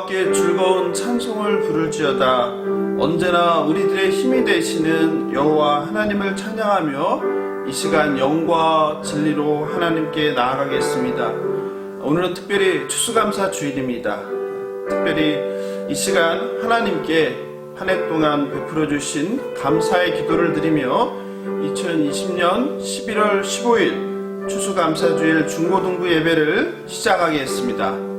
여호와께 즐거운 찬송을 부를지어다. 언제나 우리들의 힘이 되시는 여호와 하나님을 찬양하며 이 시간 영과 진리로 하나님께 나아가겠습니다. 오늘은 특별히 추수감사 주일입니다. 특별히 이 시간 하나님께 한 해 동안 베풀어 주신 감사의 기도를 드리며 2020년 11월 15일 추수감사주일 중고등부 예배를 시작하겠습니다.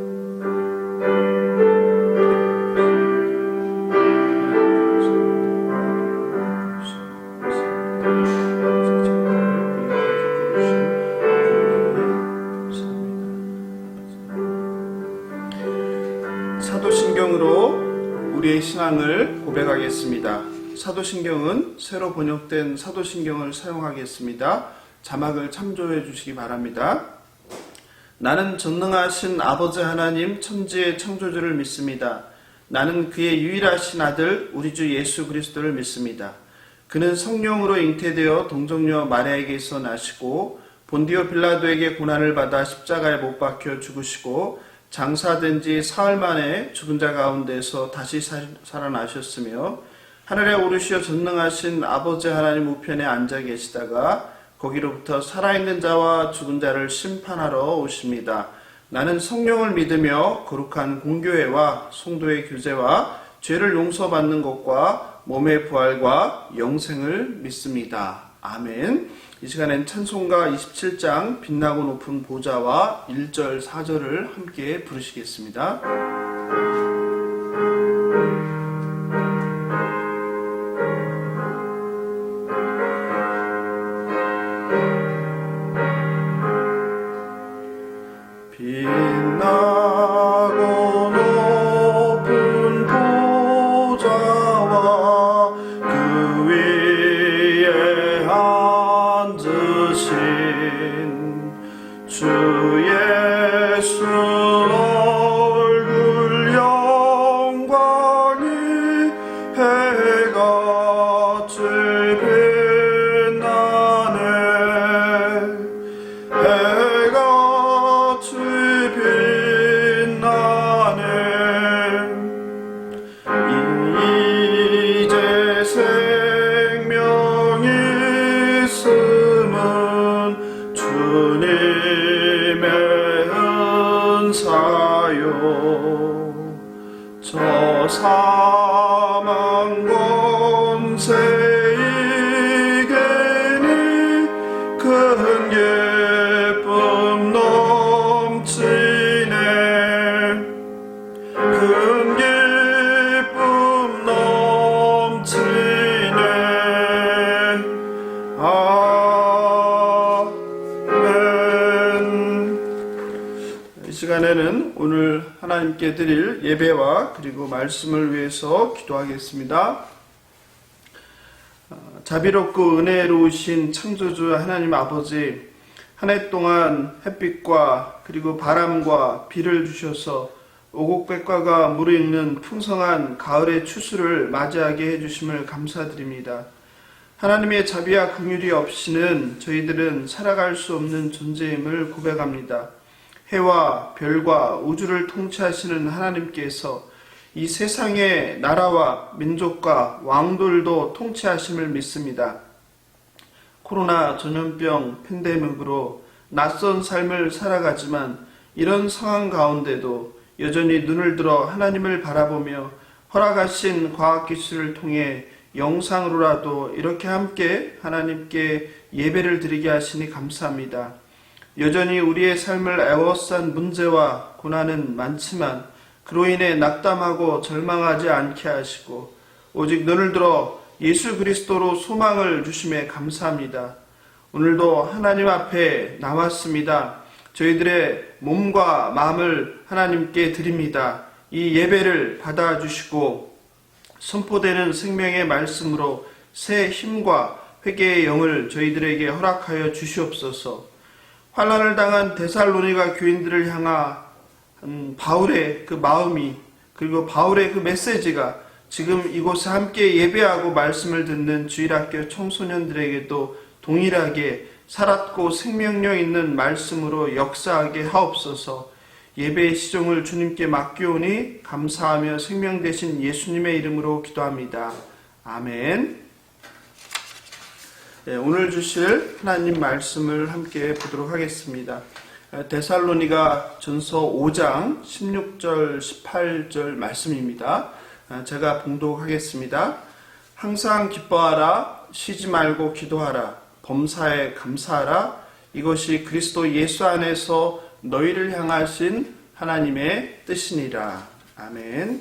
사도신경으로 우리의 신앙을 고백하겠습니다. 사도신경은 새로 번역된 사도신경을 사용하겠습니다. 자막을 참조해 주시기 바랍니다. 나는 전능하신 아버지 하나님 천지의 창조주를 믿습니다. 나는 그의 유일하신 아들 우리 주 예수 그리스도를 믿습니다. 그는 성령으로 잉태되어 동정녀 마리아에게서 나시고 본디오 빌라도에게 고난을 받아 십자가에 못 박혀 죽으시고 장사된 지 사흘 만에 죽은 자 가운데서 다시 살아나셨으며 하늘에 오르시어 전능하신 아버지 하나님 우편에 앉아 계시다가 거기로부터 살아있는 자와 죽은 자를 심판하러 오십니다. 나는 성령을 믿으며 거룩한 공교회와 성도의 교제와 죄를 용서받는 것과 몸의 부활과 영생을 믿습니다. 아멘. 이 시간엔 찬송가 27장 빛나고 높은 보좌와 1절 4절을 함께 부르시겠습니다. 빛나고 높은 보좌와 그 위에 앉으신 주 예수 얼굴 영광이 해같이 빛나네. 해같이 빛나네. 이제 생명이 있음은 주님의 은사요. 저 사망 권세에게니 큰 기쁨 넘치네. 큰 기쁨 넘치네. 아멘. 이 시간에는 오늘 하나님께 드릴 예배와 그리고 말씀을 위해서 기도하겠습니다. 자비롭고 은혜로우신 창조주 하나님 아버지, 한 해 동안 햇빛과 그리고 바람과 비를 주셔서 오곡백과가 무르익는 풍성한 가을의 추수를 맞이하게 해주심을 감사드립니다. 하나님의 자비와 긍휼이 없이는 저희들은 살아갈 수 없는 존재임을 고백합니다. 해와 별과 우주를 통치하시는 하나님께서 이 세상의 나라와 민족과 왕들도 통치하심을 믿습니다. 코로나 전염병 팬데믹으로 낯선 삶을 살아가지만 이런 상황 가운데도 여전히 눈을 들어 하나님을 바라보며 허락하신 과학기술을 통해 영상으로라도 이렇게 함께 하나님께 예배를 드리게 하시니 감사합니다. 여전히 우리의 삶을 애워싼 문제와 고난은 많지만 그로 인해 낙담하고 절망하지 않게 하시고 오직 눈을 들어 예수 그리스도로 소망을 주심에 감사합니다. 오늘도 하나님 앞에 나왔습니다. 저희들의 몸과 마음을 하나님께 드립니다. 이 예배를 받아주시고 선포되는 생명의 말씀으로 새 힘과 회개의 영을 저희들에게 허락하여 주시옵소서. 환난을 당한 데살로니가 교인들을 향한 바울의 그 마음이 그리고 바울의 그 메시지가 지금 이곳에 함께 예배하고 말씀을 듣는 주일학교 청소년들에게도 동일하게 살았고 생명력 있는 말씀으로 역사하게 하옵소서. 예배의 시종을 주님께 맡기오니 감사하며 생명 되신 예수님의 이름으로 기도합니다. 아멘. 오늘 주실 하나님 말씀을 함께 보도록 하겠습니다. 데살로니가 전서 5장 16절 18절 말씀입니다. 제가 봉독하겠습니다. 항상 기뻐하라, 쉬지 말고 기도하라, 범사에 감사하라. 이것이 그리스도 예수 안에서 너희를 향하신 하나님의 뜻이니라. 아멘.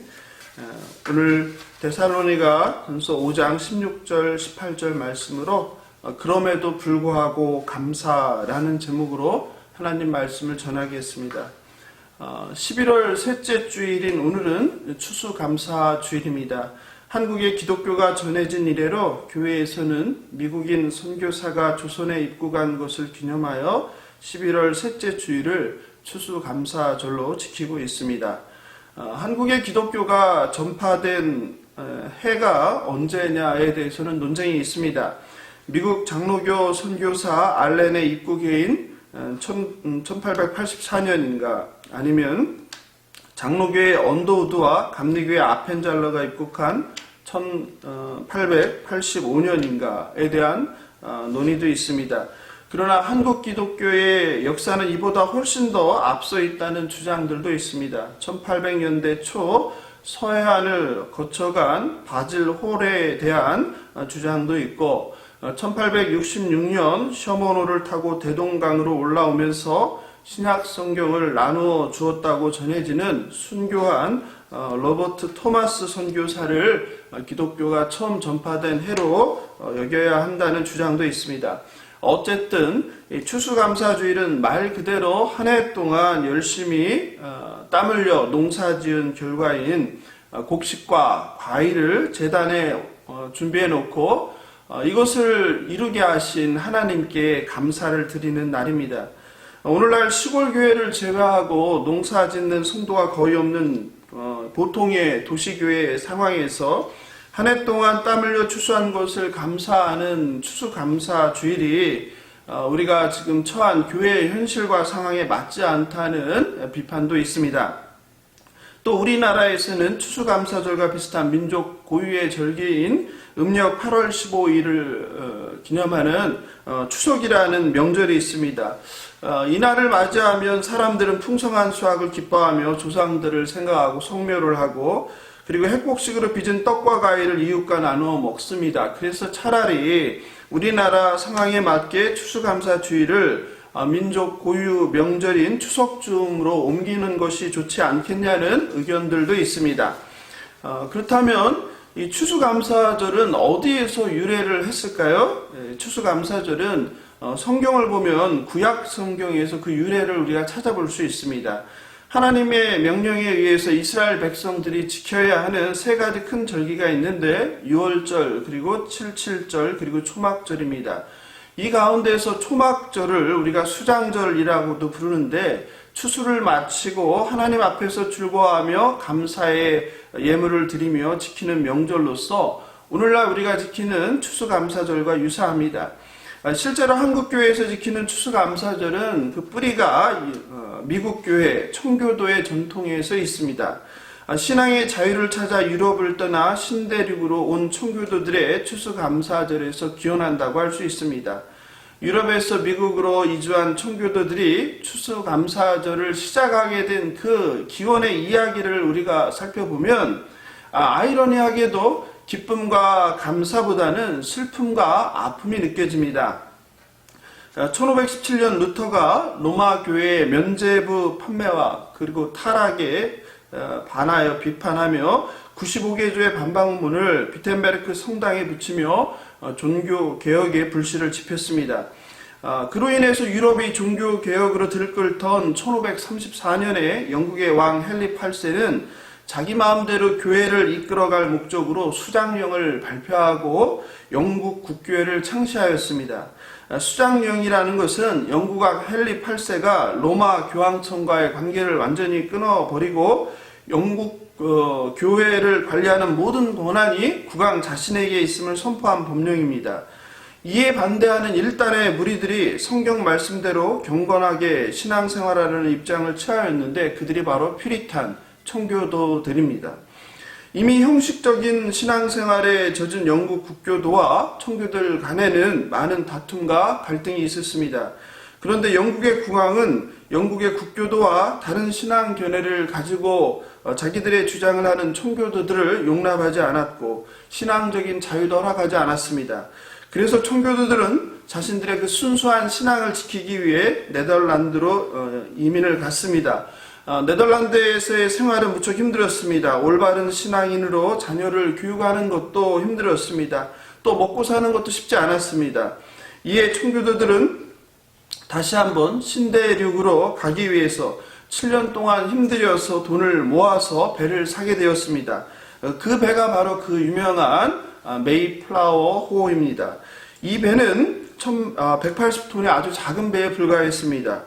오늘 데살로니가 전서 5장 16절 18절 말씀으로 그럼에도 불구하고 감사라는 제목으로 하나님 말씀을 전하겠습니다. 11월 셋째 주일인 오늘은 추수감사 주일입니다. 한국의 기독교가 전해진 이래로 교회에서는 미국인 선교사가 조선에 입국한 것을 기념하여 11월 셋째 주일을 추수감사절로 지키고 있습니다. 한국의 기독교가 전파된 해가 언제냐에 대해서는 논쟁이 있습니다. 미국 장로교 선교사 알렌의 입국해인 1884년인가 아니면 장로교의 언더우드와 감리교의 아펜잘러가 입국한 1885년인가에 대한 논의도 있습니다. 그러나 한국 기독교의 역사는 이보다 훨씬 더 앞서 있다는 주장들도 있습니다. 1800년대 초 서해안을 거쳐간 바질 홀에 대한 주장도 있고 1866년 셔먼호를 타고 대동강으로 올라오면서 신약 성경을 나누어 주었다고 전해지는 순교한 로버트 토마스 선교사를 기독교가 처음 전파된 해로 여겨야 한다는 주장도 있습니다. 어쨌든 추수감사주일은 말 그대로 한 해 동안 열심히 땀 흘려 농사지은 결과인 곡식과 과일을 제단에 준비해 놓고 이것을 이루게 하신 하나님께 감사를 드리는 날입니다. 오늘날 시골 교회를 제외하고 농사 짓는 성도가 거의 없는 보통의 도시교회 상황에서 한 해 동안 땀 흘려 추수한 것을 감사하는 추수감사 주일이 우리가 지금 처한 교회의 현실과 상황에 맞지 않다는 비판도 있습니다. 또 우리나라에서는 추수감사절과 비슷한 민족 고유의 절기인 음력 8월 15일을 기념하는 추석이라는 명절이 있습니다. 이날을 맞이하면 사람들은 풍성한 수확을 기뻐하며 조상들을 생각하고 성묘를 하고 그리고 핵곡식으로 빚은 떡과 과일을 이웃과 나누어 먹습니다. 그래서 차라리 우리나라 상황에 맞게 추수감사주일을 민족 고유 명절인 추석쯤으로 옮기는 것이 좋지 않겠냐는 의견들도 있습니다. 그렇다면 이 추수감사절은 어디에서 유래를 했을까요? 추수감사절은 성경을 보면 구약 성경에서 그 유래를 우리가 찾아볼 수 있습니다. 하나님의 명령에 의해서 이스라엘 백성들이 지켜야 하는 세 가지 큰 절기가 있는데 유월절, 그리고 칠칠절, 그리고 초막절입니다. 이 가운데서 초막절을 우리가 수장절이라고도 부르는데 추수를 마치고 하나님 앞에서 즐거워하며 감사의 예물을 드리며 지키는 명절로서 오늘날 우리가 지키는 추수감사절과 유사합니다. 실제로 한국교회에서 지키는 추수감사절은 그 뿌리가 미국교회, 청교도의 전통에서 있습니다. 신앙의 자유를 찾아 유럽을 떠나 신대륙으로 온 청교도들의 추수감사절에서 기원한다고 할 수 있습니다. 유럽에서 미국으로 이주한 청교도들이 추수감사절을 시작하게 된 그 기원의 이야기를 우리가 살펴보면 아이러니하게도 기쁨과 감사보다는 슬픔과 아픔이 느껴집니다. 1517년 루터가 로마 교회의 면죄부 판매와 그리고 타락에 반하여 비판하며 95개조의 반박문을 비텐베르크 성당에 붙이며 종교개혁의 불씨를 지폈습니다. 그로 인해서 유럽이 종교개혁으로 들끓던 1534년에 영국의 왕 헨리 8세는 자기 마음대로 교회를 이끌어갈 목적으로 수장령을 발표하고 영국 국교회를 창시하였습니다. 수장령이라는 것은 영국 왕 헨리 8세가 로마 교황청과의 관계를 완전히 끊어버리고 영국 교회를 관리하는 모든 권한이 국왕 자신에게 있음을 선포한 법령입니다. 이에 반대하는 일단의 무리들이 성경 말씀대로 경건하게 신앙생활하려는 입장을 취하였는데 그들이 바로 퓨리탄, 청교도들입니다. 이미 형식적인 신앙생활에 젖은 영국 국교도와 청교도들 간에는 많은 다툼과 갈등이 있었습니다. 그런데 영국의 국왕은 영국의 국교도와 다른 신앙 견해를 가지고 자기들의 주장을 하는 청교도들을 용납하지 않았고 신앙적인 자유도 허락하지 않았습니다. 그래서 청교도들은 자신들의 그 순수한 신앙을 지키기 위해 네덜란드로 이민을 갔습니다. 네덜란드에서의 생활은 무척 힘들었습니다. 올바른 신앙인으로 자녀를 교육하는 것도 힘들었습니다. 또 먹고 사는 것도 쉽지 않았습니다. 이에 청교도들은 다시 한번 신대륙으로 가기 위해서 7년 동안 힘들여서 돈을 모아서 배를 사게 되었습니다. 그 배가 바로 그 유명한 메이플라워 호입니다. 이 배는 180톤의 아주 작은 배에 불과했습니다.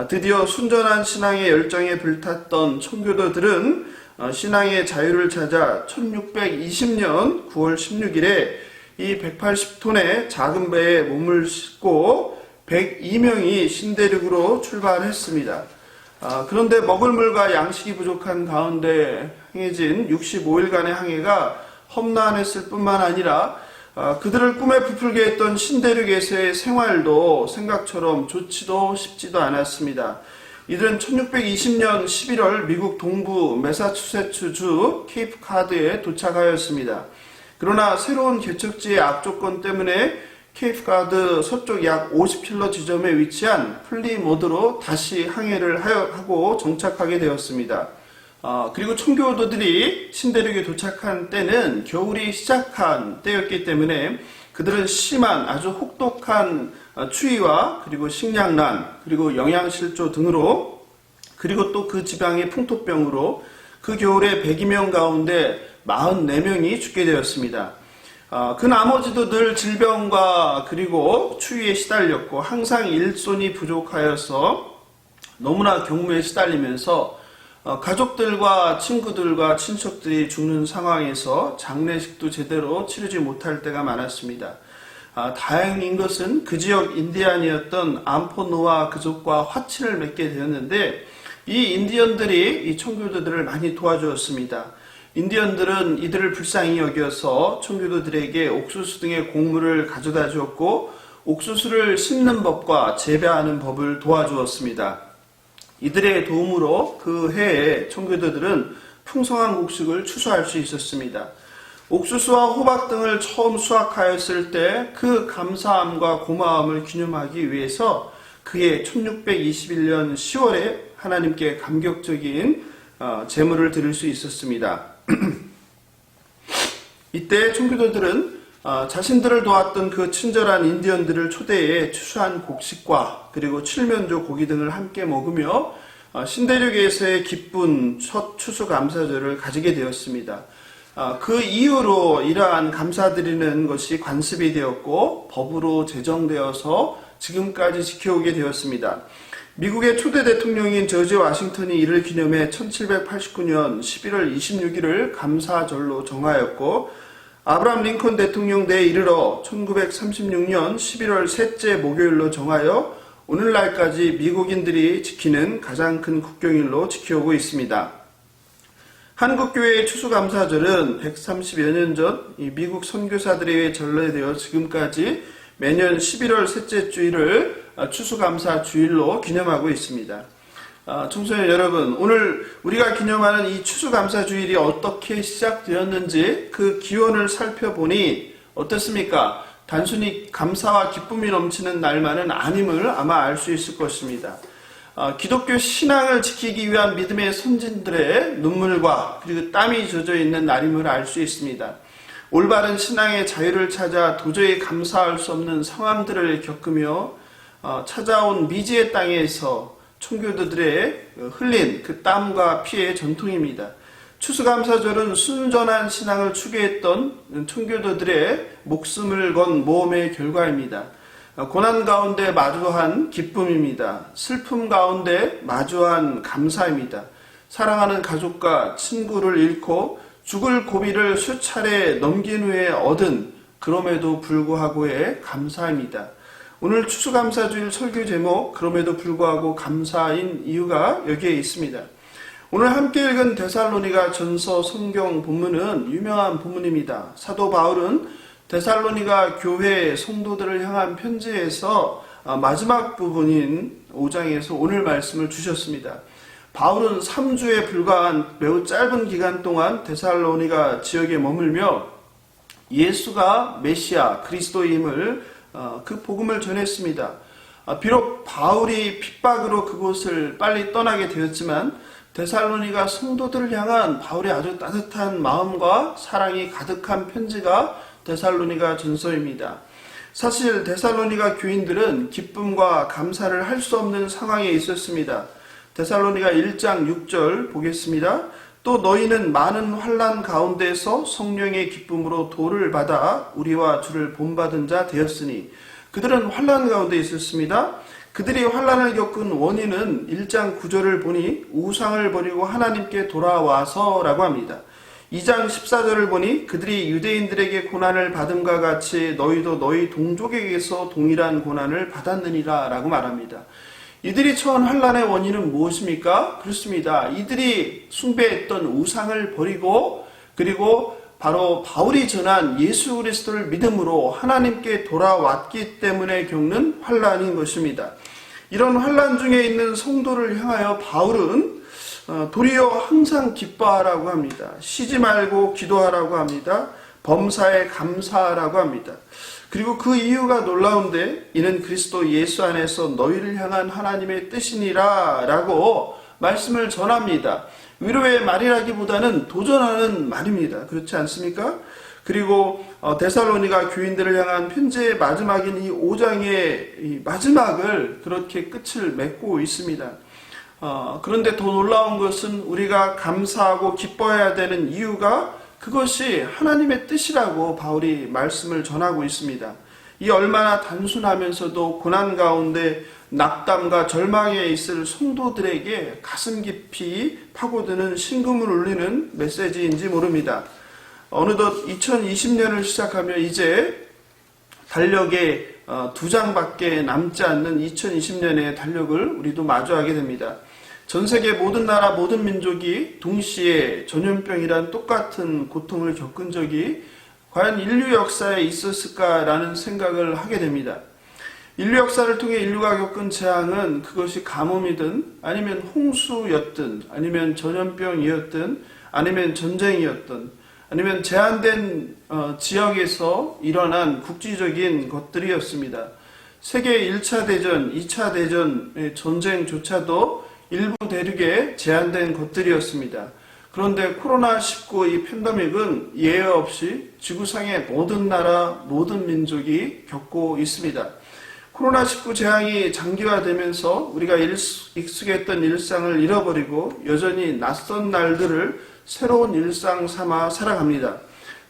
드디어 순전한 신앙의 열정에 불탔던 청교도들은 신앙의 자유를 찾아 1620년 9월 16일에 이 180톤의 작은 배에 몸을 싣고 102명이 신대륙으로 출발했습니다. 그런데 먹을 물과 양식이 부족한 가운데 행해진 65일간의 항해가 험난했을 뿐만 아니라 그들을 꿈에 부풀게 했던 신대륙에서의 생활도 생각처럼 좋지도 쉽지도 않았습니다. 이들은 1620년 11월 미국 동부 매사추세츠주 케이프 카드에 도착하였습니다. 그러나 새로운 개척지의 악조건 때문에 케이프 카드 서쪽 약 50킬로 지점에 위치한 플리모드로 다시 항해를 하고 정착하게 되었습니다. 그리고 청교도들이 신대륙에 도착한 때는 겨울이 시작한 때였기 때문에 그들은 심한 아주 혹독한 추위와 그리고 식량난 그리고 영양실조 등으로 그리고 또 그 지방의 풍토병으로 그 겨울에 102명 가운데 44명이 죽게 되었습니다. 그 나머지도 늘 질병과 그리고 추위에 시달렸고 항상 일손이 부족하여서 너무나 경무에 시달리면서 가족들과 친구들과 친척들이 죽는 상황에서 장례식도 제대로 치르지 못할 때가 많았습니다. 다행인 것은 그 지역 인디안이었던 암포노아 그족과 화친을 맺게 되었는데 이 인디언들이 이 청교도들을 많이 도와주었습니다. 인디언들은 이들을 불쌍히 여겨서 청교도들에게 옥수수 등의 곡물을 가져다 주었고 옥수수를 심는 법과 재배하는 법을 도와주었습니다. 이들의 도움으로 그 해에 청교도들은 풍성한 곡식을 추수할 수 있었습니다. 옥수수와 호박 등을 처음 수확하였을 때 그 감사함과 고마움을 기념하기 위해서 그해 1621년 10월에 하나님께 감격적인 제물을 드릴 수 있었습니다. 이때 청교도들은 자신들을 도왔던 그 친절한 인디언들을 초대해 추수한 곡식과 그리고 칠면조 고기 등을 함께 먹으며 신대륙에서의 기쁜 첫 추수감사절을 가지게 되었습니다. 그 이후로 이러한 감사드리는 것이 관습이 되었고 법으로 제정되어서 지금까지 지켜오게 되었습니다. 미국의 초대 대통령인 저지 워싱턴이 이를 기념해 1789년 11월 26일을 감사절로 정하였고 아브라함 링컨 대통령 때에 이르러 1936년 11월 셋째 목요일로 정하여 오늘날까지 미국인들이 지키는 가장 큰 국경일로 지켜오고 있습니다. 한국교회의 추수감사절은 130여 년 전 미국 선교사들에 의해 전래되어 지금까지 매년 11월 셋째 주일을 추수감사 주일로 기념하고 있습니다. 청소년 여러분, 오늘 우리가 기념하는 이 추수감사 주일이 어떻게 시작되었는지 그 기원을 살펴보니 어떻습니까? 단순히 감사와 기쁨이 넘치는 날만은 아님을 아마 알 수 있을 것입니다. 기독교 신앙을 지키기 위한 믿음의 선진들의 눈물과 그리고 땀이 젖어 있는 날임을 알 수 있습니다. 올바른 신앙의 자유를 찾아 도저히 감사할 수 없는 상황들을 겪으며 찾아온 미지의 땅에서 청교도들의 흘린 그 땀과 피의 전통입니다. 추수감사절은 순전한 신앙을 추구했던 청교도들의 목숨을 건 모험의 결과입니다. 고난 가운데 마주한 기쁨입니다. 슬픔 가운데 마주한 감사입니다. 사랑하는 가족과 친구를 잃고 죽을 고비를 수차례 넘긴 후에 얻은 그럼에도 불구하고의 감사입니다. 오늘 추수감사주일 설교 제목 그럼에도 불구하고 감사인 이유가 여기에 있습니다. 오늘 함께 읽은 데살로니가 전서 성경 본문은 유명한 본문입니다. 사도 바울은 데살로니가 교회 성도들을 향한 편지에서 마지막 부분인 5장에서 오늘 말씀을 주셨습니다. 바울은 3주에 불과한 매우 짧은 기간 동안 데살로니가 지역에 머물며 예수가 메시아 그리스도임을 그 복음을 전했습니다. 비록 바울이 핍박으로 그곳을 빨리 떠나게 되었지만 데살로니가 성도들을 향한 바울의 아주 따뜻한 마음과 사랑이 가득한 편지가 데살로니가 전서입니다. 사실 데살로니가 교인들은 기쁨과 감사를 할 수 없는 상황에 있었습니다. 데살로니가 1장 6절 보겠습니다. 또 너희는 많은 환난 가운데서 성령의 기쁨으로 도를 받아 우리와 주를 본받은 자 되었으니, 그들은 환난 가운데 있었습니다. 그들이 환난을 겪은 원인은 1장 9절을 보니 우상을 버리고 하나님께 돌아와서라고 합니다. 2장 14절을 보니 그들이 유대인들에게 고난을 받음과 같이 너희도 너희 동족에게서 동일한 고난을 받았느니라 라고 말합니다. 이들이 처한 환난의 원인은 무엇입니까? 그렇습니다. 이들이 숭배했던 우상을 버리고 그리고 바로 바울이 전한 예수 그리스도를 믿음으로 하나님께 돌아왔기 때문에 겪는 환난인 것입니다. 이런 환난 중에 있는 성도를 향하여 바울은 도리어 항상 기뻐하라고 합니다. 쉬지 말고 기도하라고 합니다. 범사에 감사하라고 합니다. 그리고 그 이유가 놀라운데 이는 그리스도 예수 안에서 너희를 향한 하나님의 뜻이니라 라고 말씀을 전합니다. 위로의 말이라기보다는 도전하는 말입니다. 그렇지 않습니까? 그리고 데살로니가 교인들을 향한 편지의 마지막인 이 5장의 마지막을 그렇게 끝을 맺고 있습니다. 그런데 더 놀라운 것은 우리가 감사하고 기뻐해야 되는 이유가 그것이 하나님의 뜻이라고 바울이 말씀을 전하고 있습니다. 이 얼마나 단순하면서도 고난 가운데 낙담과 절망에 있을 성도들에게 가슴 깊이 파고드는 심금을 울리는 메시지인지 모릅니다. 어느덧 2020년을 시작하며 이제 달력에 2장밖에 남지 않는 2020년의 달력을 우리도 마주하게 됩니다. 전 세계 모든 나라 모든 민족이 동시에 전염병이란 똑같은 고통을 겪은 적이 과연 인류 역사에 있었을까라는 생각을 하게 됩니다. 인류 역사를 통해 인류가 겪은 재앙은 그것이 가뭄이든 아니면 홍수였든 아니면 전염병이었든 아니면 전쟁이었든 아니면 제한된 지역에서 일어난 국지적인 것들이었습니다. 세계 1차 대전, 2차 대전의 전쟁조차도 일부 대륙에 제한된 것들이었습니다. 그런데 코로나19 이 팬데믹은 예외 없이 지구상의 모든 나라, 모든 민족이 겪고 있습니다. 코로나19 재앙이 장기화되면서 우리가 익숙했던 일상을 잃어버리고 여전히 낯선 날들을 새로운 일상 삼아 살아갑니다.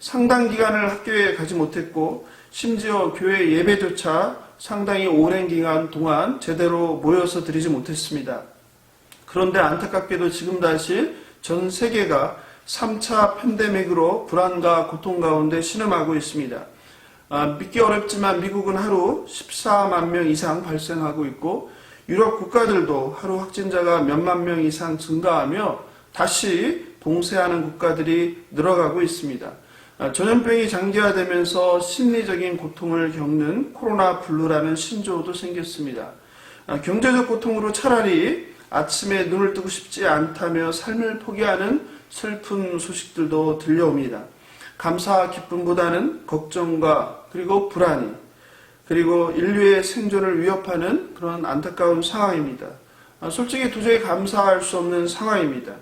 상당 기간을 학교에 가지 못했고 심지어 교회 예배조차 상당히 오랜 기간 동안 제대로 모여서 드리지 못했습니다. 그런데 안타깝게도 지금 다시 전 세계가 3차 팬데믹으로 불안과 고통 가운데 신음하고 있습니다. 믿기 어렵지만 미국은 하루 14만 명 이상 발생하고 있고 유럽 국가들도 하루 확진자가 몇만 명 이상 증가하며 다시 봉쇄하는 국가들이 늘어가고 있습니다. 전염병이 장기화되면서 심리적인 고통을 겪는 코로나 블루라는 신조어도 생겼습니다. 경제적 고통으로 차라리 아침에 눈을 뜨고 싶지 않다며 삶을 포기하는 슬픈 소식들도 들려옵니다. 감사와 기쁨보다는 걱정과 그리고 불안이 그리고 인류의 생존을 위협하는 그런 안타까운 상황입니다. 솔직히 도저히 감사할 수 없는 상황입니다.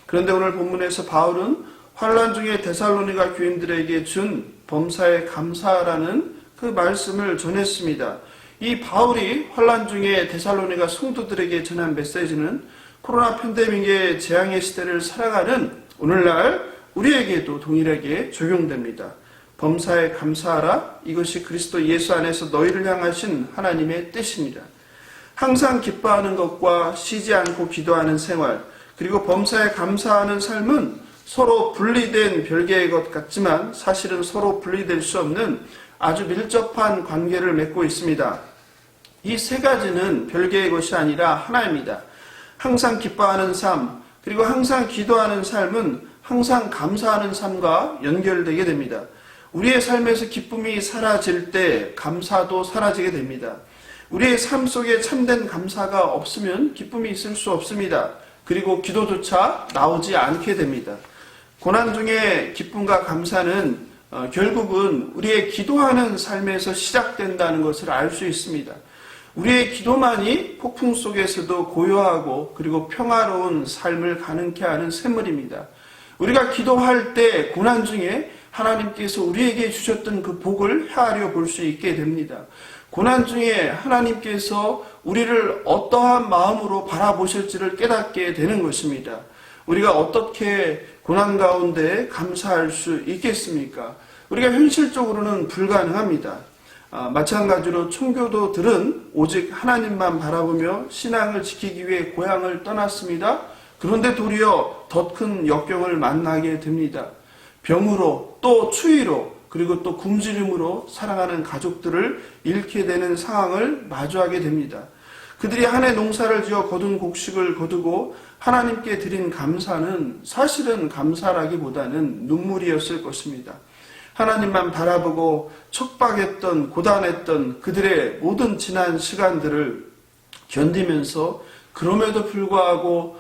그런데 오늘 본문에서 바울은 환난 중에 데살로니가 교인들에게 준 범사에 감사라는 그 말씀을 전했습니다. 이 바울이 환난 중에 데살로니가 성도들에게 전한 메시지는 코로나 팬데믹의 재앙의 시대를 살아가는 오늘날 우리에게도 동일하게 적용됩니다. 범사에 감사하라. 이것이 그리스도 예수 안에서 너희를 향하신 하나님의 뜻입니다. 항상 기뻐하는 것과 쉬지 않고 기도하는 생활, 그리고 범사에 감사하는 삶은 서로 분리된 별개의 것 같지만 사실은 서로 분리될 수 없는 아주 밀접한 관계를 맺고 있습니다. 이 세 가지는 별개의 것이 아니라 하나입니다. 항상 기뻐하는 삶, 그리고 항상 기도하는 삶은 항상 감사하는 삶과 연결되게 됩니다. 우리의 삶에서 기쁨이 사라질 때 감사도 사라지게 됩니다. 우리의 삶 속에 참된 감사가 없으면 기쁨이 있을 수 없습니다. 그리고 기도조차 나오지 않게 됩니다. 고난 중에 기쁨과 감사는 결국은 우리의 기도하는 삶에서 시작된다는 것을 알 수 있습니다. 우리의 기도만이 폭풍 속에서도 고요하고 그리고 평화로운 삶을 가능케 하는 샘물입니다. 우리가 기도할 때 고난 중에 하나님께서 우리에게 주셨던 그 복을 헤아려 볼 수 있게 됩니다. 고난 중에 하나님께서 우리를 어떠한 마음으로 바라보실지를 깨닫게 되는 것입니다. 우리가 어떻게 고난 가운데 감사할 수 있겠습니까? 우리가 현실적으로는 불가능합니다. 마찬가지로 청교도들은 오직 하나님만 바라보며 신앙을 지키기 위해 고향을 떠났습니다. 그런데 도리어 더 큰 역경을 만나게 됩니다. 병으로 또 추위로 그리고 또 굶주림으로 사랑하는 가족들을 잃게 되는 상황을 마주하게 됩니다. 그들이 한 해 농사를 지어 거둔 곡식을 거두고 하나님께 드린 감사는 사실은 감사라기보다는 눈물이었을 것입니다. 하나님만 바라보고 척박했던 고단했던 그들의 모든 지난 시간들을 견디면서 그럼에도 불구하고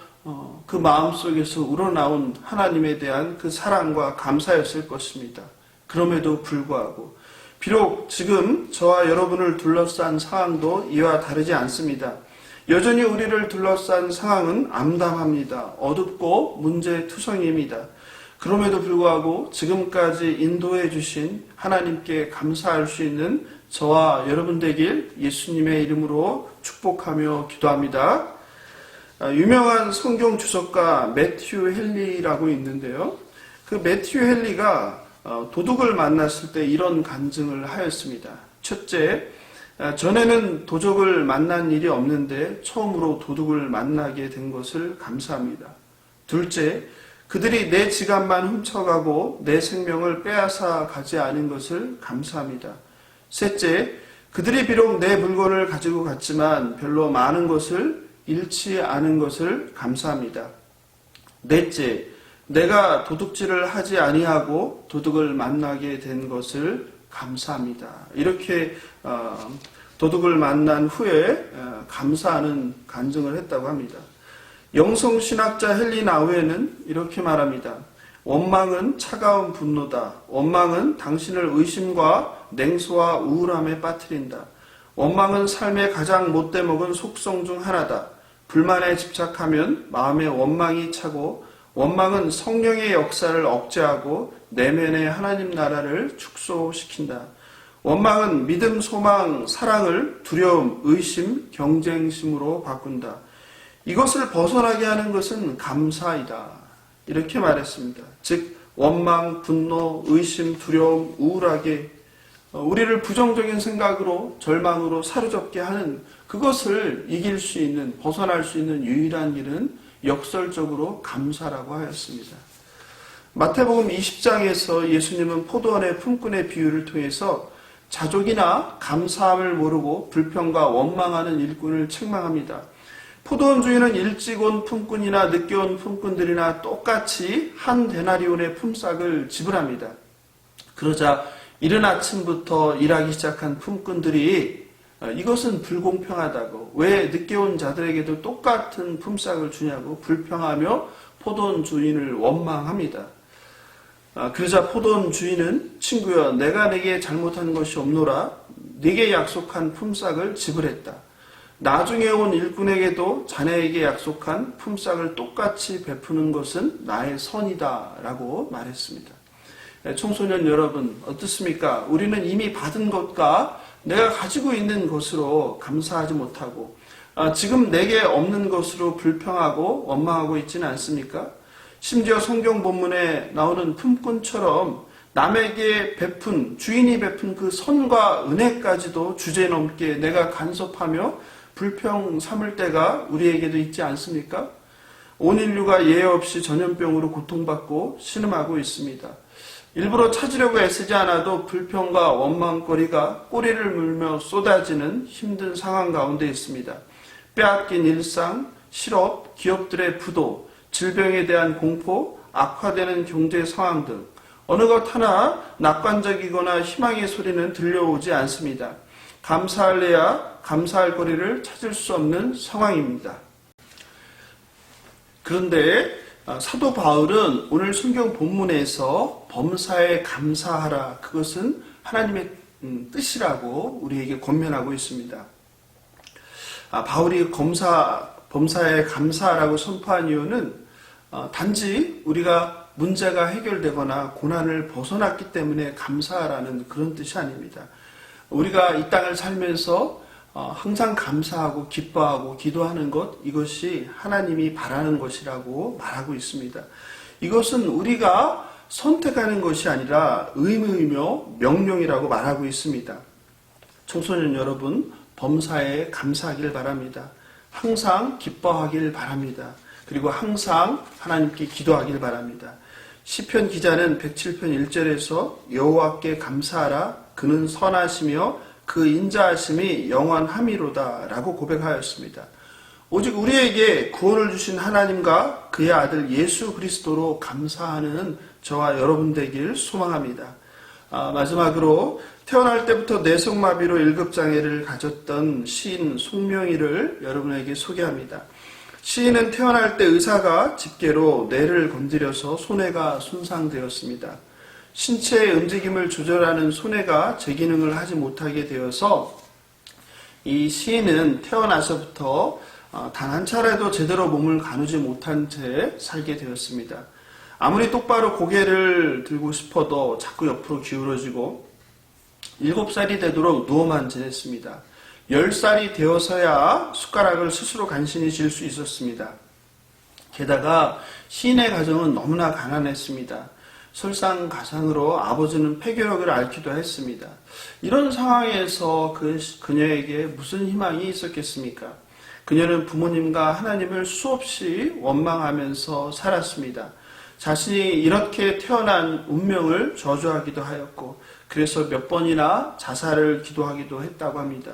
그 마음속에서 우러나온 하나님에 대한 그 사랑과 감사였을 것입니다. 그럼에도 불구하고 비록 지금 저와 여러분을 둘러싼 상황도 이와 다르지 않습니다. 여전히 우리를 둘러싼 상황은 암담합니다. 어둡고 문제투성이입니다. 그럼에도 불구하고 지금까지 인도해 주신 하나님께 감사할 수 있는 저와 여러분 되길 예수님의 이름으로 축복하며 기도합니다. 유명한 성경 주석가 매튜 헨리라고 있는데요. 그 매튜 헨리가 도둑을 만났을 때 이런 간증을 하였습니다. 첫째, 전에는 도적을 만난 일이 없는데 처음으로 도둑을 만나게 된 것을 감사합니다. 둘째, 그들이 내 지갑만 훔쳐가고 내 생명을 빼앗아 가지 않은 것을 감사합니다. 셋째, 그들이 비록 내 물건을 가지고 갔지만 별로 많은 것을 잃지 않은 것을 감사합니다. 넷째, 내가 도둑질을 하지 아니하고 도둑을 만나게 된 것을 감사합니다. 이렇게 도둑을 만난 후에 감사하는 간증을 했다고 합니다. 영성신학자 헨리 나우에는 이렇게 말합니다. 원망은 차가운 분노다. 원망은 당신을 의심과 냉소와 우울함에 빠뜨린다. 원망은 삶의 가장 못돼먹은 속성 중 하나다. 불만에 집착하면 마음에 원망이 차고 원망은 성령의 역사를 억제하고 내면의 하나님 나라를 축소시킨다. 원망은 믿음, 소망, 사랑을 두려움, 의심, 경쟁심으로 바꾼다. 이것을 벗어나게 하는 것은 감사이다. 이렇게 말했습니다. 즉 원망, 분노, 의심, 두려움, 우울하게 우리를 부정적인 생각으로 절망으로 사로잡게 하는 그것을 이길 수 있는, 벗어날 수 있는 유일한 길은 역설적으로 감사라고 하였습니다. 마태복음 20장에서 예수님은 포도원의 품꾼의 비유를 통해서 자족이나 감사함을 모르고 불평과 원망하는 일꾼을 책망합니다. 포도원 주인은 일찍 온 품꾼이나 늦게 온 품꾼들이나 똑같이 한 데나리온의 품삯을 지불합니다. 그러자 이른 아침부터 일하기 시작한 품꾼들이 이것은 불공평하다고, 왜 늦게 온 자들에게도 똑같은 품삯을 주냐고 불평하며 포도원 주인을 원망합니다. 그러자 포도원 주인은 친구여, 내가 네게 잘못한 것이 없노라. 네게 약속한 품삯을 지불했다. 나중에 온 일꾼에게도 자네에게 약속한 품삯을 똑같이 베푸는 것은 나의 선이다 라고 말했습니다. 청소년 여러분 어떻습니까? 우리는 이미 받은 것과 내가 가지고 있는 것으로 감사하지 못하고 지금 내게 없는 것으로 불평하고 원망하고 있지는 않습니까? 심지어 성경 본문에 나오는 품꾼처럼 남에게 베푼, 주인이 베푼 그 선과 은혜까지도 주제넘게 내가 간섭하며 불평 삼을 때가 우리에게도 있지 않습니까? 온 인류가 예외 없이 전염병으로 고통받고 신음하고 있습니다. 일부러 찾으려고 애쓰지 않아도 불평과 원망거리가 꼬리를 물며 쏟아지는 힘든 상황 가운데 있습니다. 빼앗긴 일상, 실업, 기업들의 부도, 질병에 대한 공포, 악화되는 경제 상황 등 어느 것 하나 낙관적이거나 희망의 소리는 들려오지 않습니다. 감사할래야 감사할 거리를 찾을 수 없는 상황입니다. 그런데 사도 바울은 오늘 성경 본문에서 범사에 감사하라, 그것은 하나님의 뜻이라고 우리에게 권면하고 있습니다. 바울이 범사에 감사하라고 선포한 이유는 단지 우리가 문제가 해결되거나 고난을 벗어났기 때문에 감사하라는 그런 뜻이 아닙니다. 우리가 이 땅을 살면서 항상 감사하고 기뻐하고 기도하는 것, 이것이 하나님이 바라는 것이라고 말하고 있습니다. 이것은 우리가 선택하는 것이 아니라 의무이며 명령이라고 말하고 있습니다. 청소년 여러분, 범사에 감사하길 바랍니다. 항상 기뻐하길 바랍니다. 그리고 항상 하나님께 기도하길 바랍니다. 시편 기자는 107편 1절에서 여호와께 감사하라, 그는 선하시며 그 인자하심이 영원함이로다 라고 고백하였습니다. 오직 우리에게 구원을 주신 하나님과 그의 아들 예수 그리스도로 감사하는 저와 여러분 되길 소망합니다. 마지막으로 태어날 때부터 뇌성마비로 1급장애를 가졌던 시인 송명희를 여러분에게 소개합니다. 시인은 태어날 때 의사가 집게로 뇌를 건드려서 손해가 손상되었습니다. 신체의 움직임을 조절하는 손해가 제 기능을 하지 못하게 되어서 이 시인은 태어나서부터 단 한 차례도 제대로 몸을 가누지 못한 채 살게 되었습니다. 아무리 똑바로 고개를 들고 싶어도 자꾸 옆으로 기울어지고 7살이 되도록 누워만 지냈습니다. 10살이 되어서야 숟가락을 스스로 간신히 쥘 수 있었습니다. 게다가 시인의 가정은 너무나 가난했습니다. 설상가상으로 아버지는 폐교력을 앓기도 했습니다. 이런 상황에서 그녀에게 무슨 희망이 있었겠습니까? 그녀는 부모님과 하나님을 수없이 원망하면서 살았습니다. 자신이 이렇게 태어난 운명을 저주하기도 하였고, 그래서 몇 번이나 자살을 기도하기도 했다고 합니다.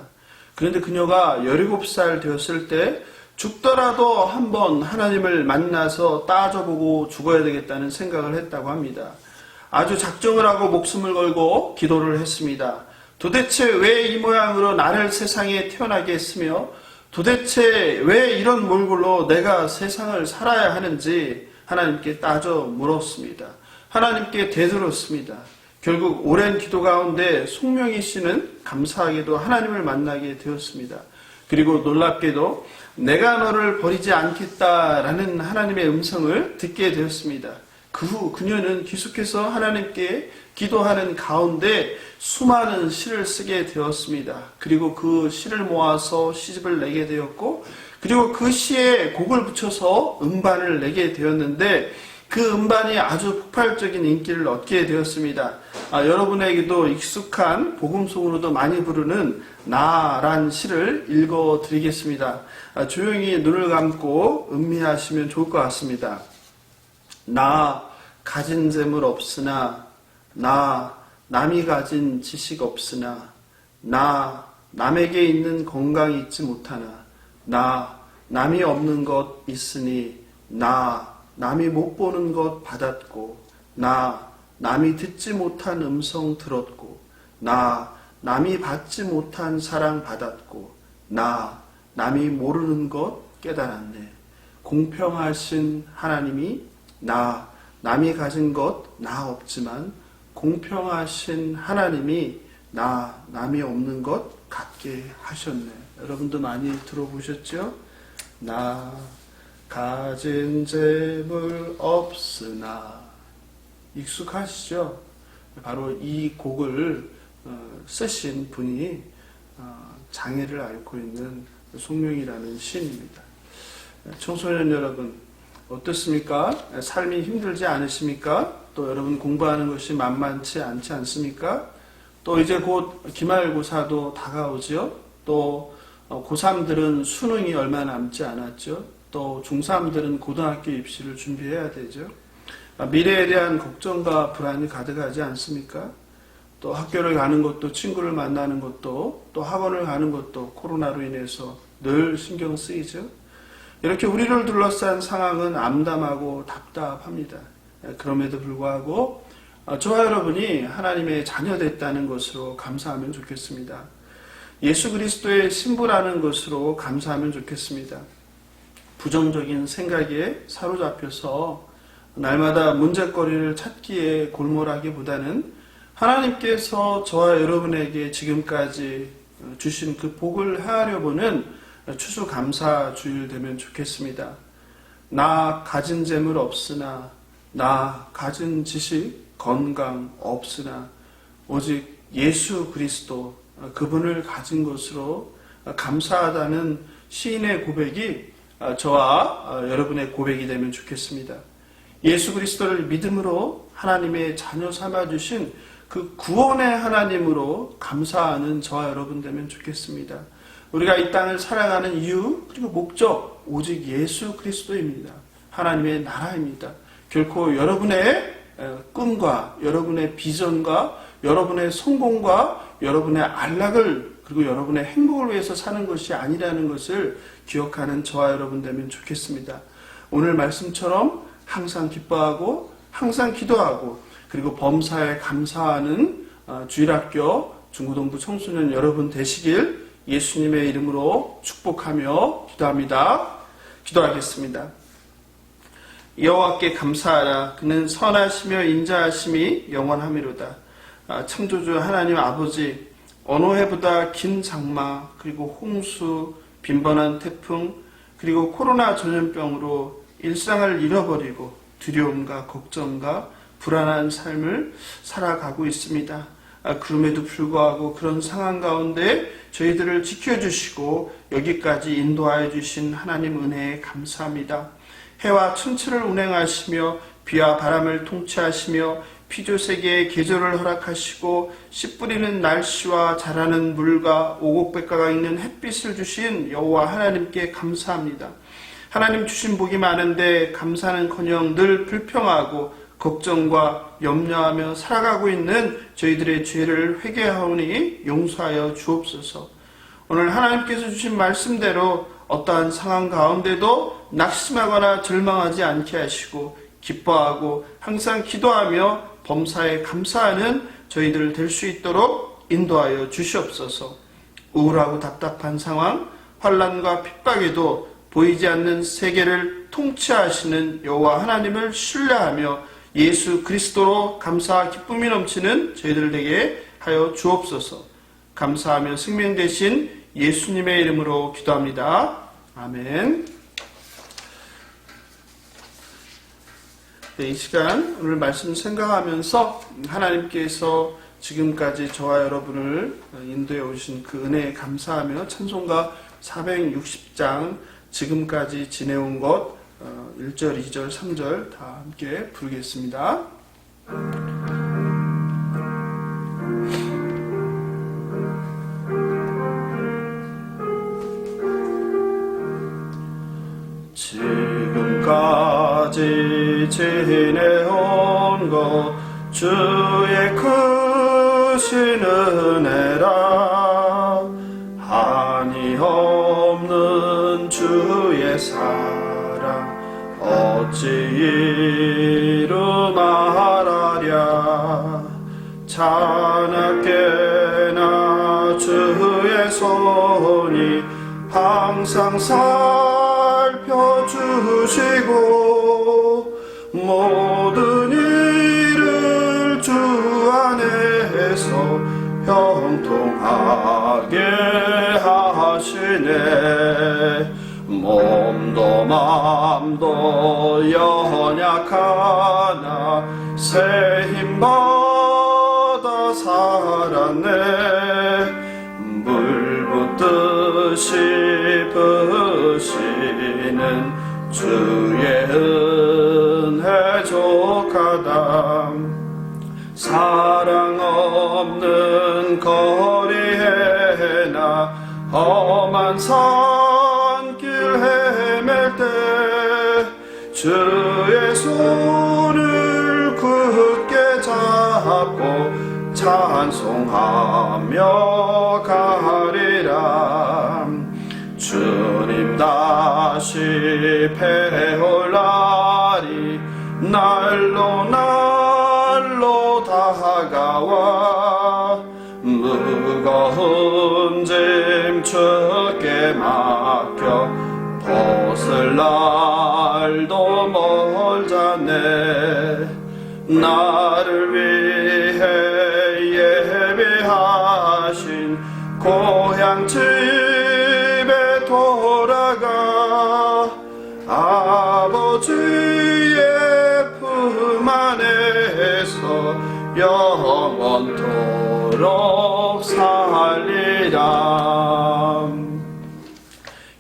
그런데 그녀가 17살 되었을 때 죽더라도 한번 하나님을 만나서 따져보고 죽어야 되겠다는 생각을 했다고 합니다. 아주 작정을 하고 목숨을 걸고 기도를 했습니다. 도대체 왜 이 모양으로 나를 세상에 태어나게 했으며 도대체 왜 이런 몰골로 내가 세상을 살아야 하는지 하나님께 따져 물었습니다. 하나님께 되들었습니다. 결국 오랜 기도 가운데 송명희 씨는 감사하게도 하나님을 만나게 되었습니다. 그리고 놀랍게도 내가 너를 버리지 않겠다라는 하나님의 음성을 듣게 되었습니다. 그 후 그녀는 계속해서 하나님께 기도하는 가운데 수많은 시를 쓰게 되었습니다. 그리고 그 시를 모아서 시집을 내게 되었고, 그리고 그 시에 곡을 붙여서 음반을 내게 되었는데 그 음반이 아주 폭발적인 인기를 얻게 되었습니다. 여러분에게도 익숙한 복음송으로도 많이 부르는 나란 시를 읽어드리겠습니다. 조용히 눈을 감고 음미하시면 좋을 것 같습니다. 나 가진 재물 없으나, 나 남이 가진 지식 없으나, 나 남에게 있는 건강이 있지 못하나, 나 남이 없는 것 있으니, 나 남이 못 보는 것 받았고, 나 남이 듣지 못한 음성 들었고, 나 남이 받지 못한 사랑 받았고, 나 남이 모르는 것 깨달았네. 공평하신 하나님이 남이 가진 것 나 없지만 공평하신 하나님이 남이 없는 것 갖게 하셨네. 여러분도 많이 들어보셨죠? 나 가진 재물 없으나, 익숙하시죠? 바로 이 곡을 쓰신 분이 장애를 앓고 있는 송명이라는 시인입니다. 청소년 여러분, 어떻습니까? 삶이 힘들지 않으십니까? 또 여러분 공부하는 것이 만만치 않지 않습니까? 또 이제 곧 기말고사도 다가오죠. 또 고3들은 수능이 얼마 남지 않았죠. 또 중3들은 고등학교 입시를 준비해야 되죠. 미래에 대한 걱정과 불안이 가득하지 않습니까? 또 학교를 가는 것도, 친구를 만나는 것도, 또 학원을 가는 것도 코로나로 인해서 늘 신경 쓰이죠. 이렇게 우리를 둘러싼 상황은 암담하고 답답합니다. 그럼에도 불구하고 저와 여러분이 하나님의 자녀 됐다는 것으로 감사하면 좋겠습니다. 예수 그리스도의 신부라는 것으로 감사하면 좋겠습니다. 부정적인 생각에 사로잡혀서 날마다 문제거리를 찾기에 골몰하기보다는 하나님께서 저와 여러분에게 지금까지 주신 그 복을 헤아려보는 추수감사 주일 되면 좋겠습니다. 나 가진 재물 없으나, 나 가진 지식, 건강 없으나 오직 예수 그리스도 그분을 가진 것으로 감사하다는 시인의 고백이 저와 여러분의 고백이 되면 좋겠습니다. 예수 그리스도를 믿음으로 하나님의 자녀 삼아주신 그 구원의 하나님으로 감사하는 저와 여러분 되면 좋겠습니다. 우리가 이 땅을 살아가는 이유 그리고 목적 오직 예수 그리스도입니다. 하나님의 나라입니다. 결코 여러분의 꿈과 여러분의 비전과 여러분의 성공과 여러분의 안락을 그리고 여러분의 행복을 위해서 사는 것이 아니라는 것을 기억하는 저와 여러분 되면 좋겠습니다. 오늘 말씀처럼 항상 기뻐하고 항상 기도하고 그리고 범사에 감사하는 주일학교 중고등부 청소년 여러분 되시길 예수님의 이름으로 축복하며 기도합니다. 기도하겠습니다. 여호와께 감사하라. 그는 선하시며 인자하심이 영원하미로다. 창조주 하나님 아버지, 어느 해보다 긴 장마 그리고 홍수, 빈번한 태풍 그리고 코로나 전염병으로 일상을 잃어버리고 두려움과 걱정과 불안한 삶을 살아가고 있습니다. 그럼에도 불구하고 그런 상황 가운데 저희들을 지켜주시고 여기까지 인도하여 주신 하나님 은혜에 감사합니다. 해와 천체를 운행하시며 비와 바람을 통치하시며 피조세계의 계절을 허락하시고 씨 뿌리는 날씨와 자라는 물과 오곡백과가 있는 햇빛을 주신 여호와 하나님께 감사합니다. 하나님 주신 복이 많은데 감사는커녕 늘 불평하고 걱정과 염려하며 살아가고 있는 저희들의 죄를 회개하오니 용서하여 주옵소서. 오늘 하나님께서 주신 말씀대로 어떠한 상황 가운데도 낙심하거나 절망하지 않게 하시고 기뻐하고 항상 기도하며 범사에 감사하는 저희들 될 수 있도록 인도하여 주시옵소서. 우울하고 답답한 상황, 환난과 핍박에도 보이지 않는 세계를 통치하시는 여호와 하나님을 신뢰하며 예수 그리스도로 감사와 기쁨이 넘치는 저희들 되게 하여 주옵소서. 감사하며 생명 되신 예수님의 이름으로 기도합니다. 아멘. 네, 이 시간 오늘 말씀 생각하면서 하나님께서 지금까지 저와 여러분을 인도해 오신 그 은혜에 감사하며 찬송가 460장 지금까지 지내온 것 1절, 2절, 3절 다 함께 부르겠습니다. 지금까지 지내온 것 주의 크신 은혜라 한이 없는 주의 사랑 어찌 이루 말하랴 자나깨나 주의 손이 항상 살펴주시고 모든 일을 주 안에서 형통하게 하시네 몸도 맘도 연약하나 새 힘받아 살았네 물 붓듯이 부시는 주의 은혜 족하다 사랑 없는 거리에 나 험한 산길 헤맬 때 주의 손을 굳게 잡고 찬송하며 가리라. 주님 다시 배올 날이 날로 날로 다가와 무거운 짐 주께 맡겨 벗을 날도 멀잖네. 나를 위해 예비하신 고향 집에 돌아가 아버지의 품 안에서 영원토록 살리라.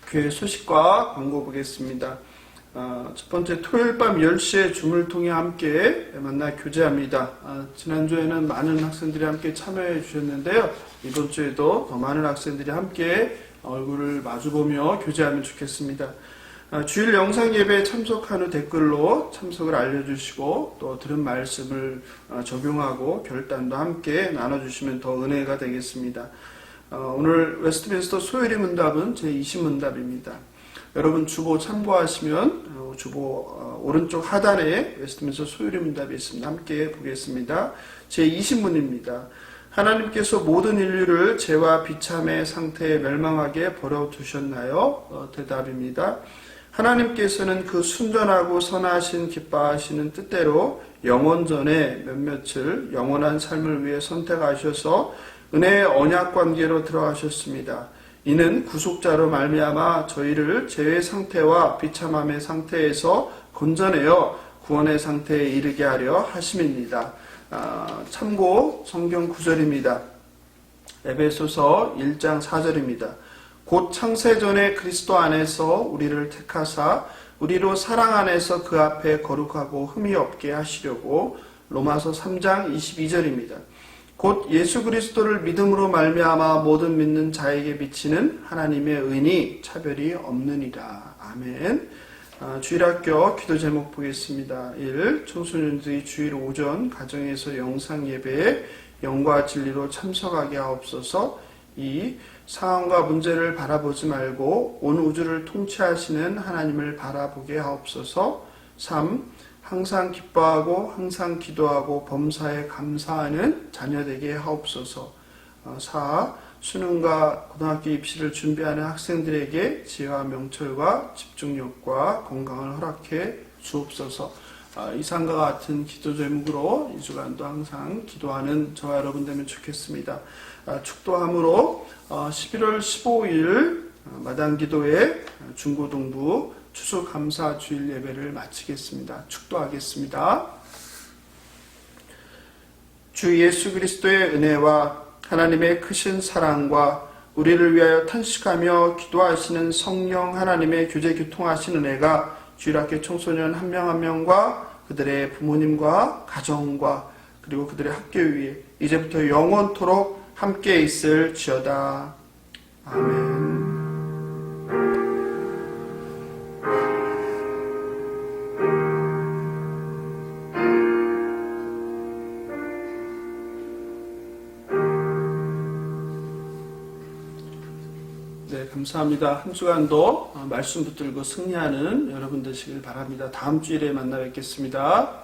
교회 소식과 광고 보겠습니다. 첫 번째, 토요일 밤 10시에 줌을 통해 함께 만나 교제합니다. 지난주에는 많은 학생들이 함께 참여해 주셨는데요. 이번 주에도 더 많은 학생들이 함께 얼굴을 마주보며 교제하면 좋겠습니다. 주일 영상 예배에 참석한 후 댓글로 참석을 알려주시고 또 들은 말씀을 적용하고 결단도 함께 나눠주시면 더 은혜가 되겠습니다. 오늘 웨스트민스터 소요리 문답은 제20문답입니다. 여러분 주보 참고하시면 주보 오른쪽 하단에 웨스트민스터 소요리 문답이 있습니다. 함께 보겠습니다. 제20문입니다. 하나님께서 모든 인류를 죄와 비참의 상태에 멸망하게 버려두셨나요? 대답입니다. 하나님께서는 그 순전하고 선하신 기뻐하시는 뜻대로 영원전에 몇몇을 영원한 삶을 위해 선택하셔서 은혜의 언약 관계로 들어가셨습니다. 이는 구속자로 말미암아 저희를 죄의 상태와 비참함의 상태에서 건져내어 구원의 상태에 이르게 하려 하심입니다. 참고 성경 구절입니다. 에베소서 1장 4절입니다. 곧 창세전에 그리스도 안에서 우리를 택하사 우리로 사랑 안에서 그 앞에 거룩하고 흠이 없게 하시려고. 로마서 3장 22절입니다. 곧 예수 그리스도를 믿음으로 말미암아 모든 믿는 자에게 비치는 하나님의 은이 차별이 없느니라. 아멘. 주일학교 기도 제목 보겠습니다. 1. 청소년들이 주일 오전 가정에서 영상 예배에 영과 진리로 참석하게 하옵소서. 2. 상황과 문제를 바라보지 말고 온 우주를 통치하시는 하나님을 바라보게 하옵소서. 3. 항상 기뻐하고 항상 기도하고 범사에 감사하는 자녀 되게 하옵소서. 4. 수능과 고등학교 입시를 준비하는 학생들에게 지혜와 명철과 집중력과 건강을 허락해 주옵소서. 이상과 같은 기도 제목으로 이 주간도 항상 기도하는 저와 여러분 되면 좋겠습니다. 축도함으로 11월 15일 마당기도회 중고동부 추수감사 주일 예배를 마치겠습니다. 축도하겠습니다. 주 예수 그리스도의 은혜와 하나님의 크신 사랑과 우리를 위하여 탄식하며 기도하시는 성령 하나님의 교제 교통하신 은혜가 주일학교 청소년 한 명 한 명과 그들의 부모님과 가정과 그리고 그들의 학교 위에 이제부터 영원토록 함께 있을지어다. 아멘. 네, 감사합니다. 한 주간도 말씀 붙들고 승리하는 여러분 되시길 바랍니다. 다음 주일에 만나 뵙겠습니다.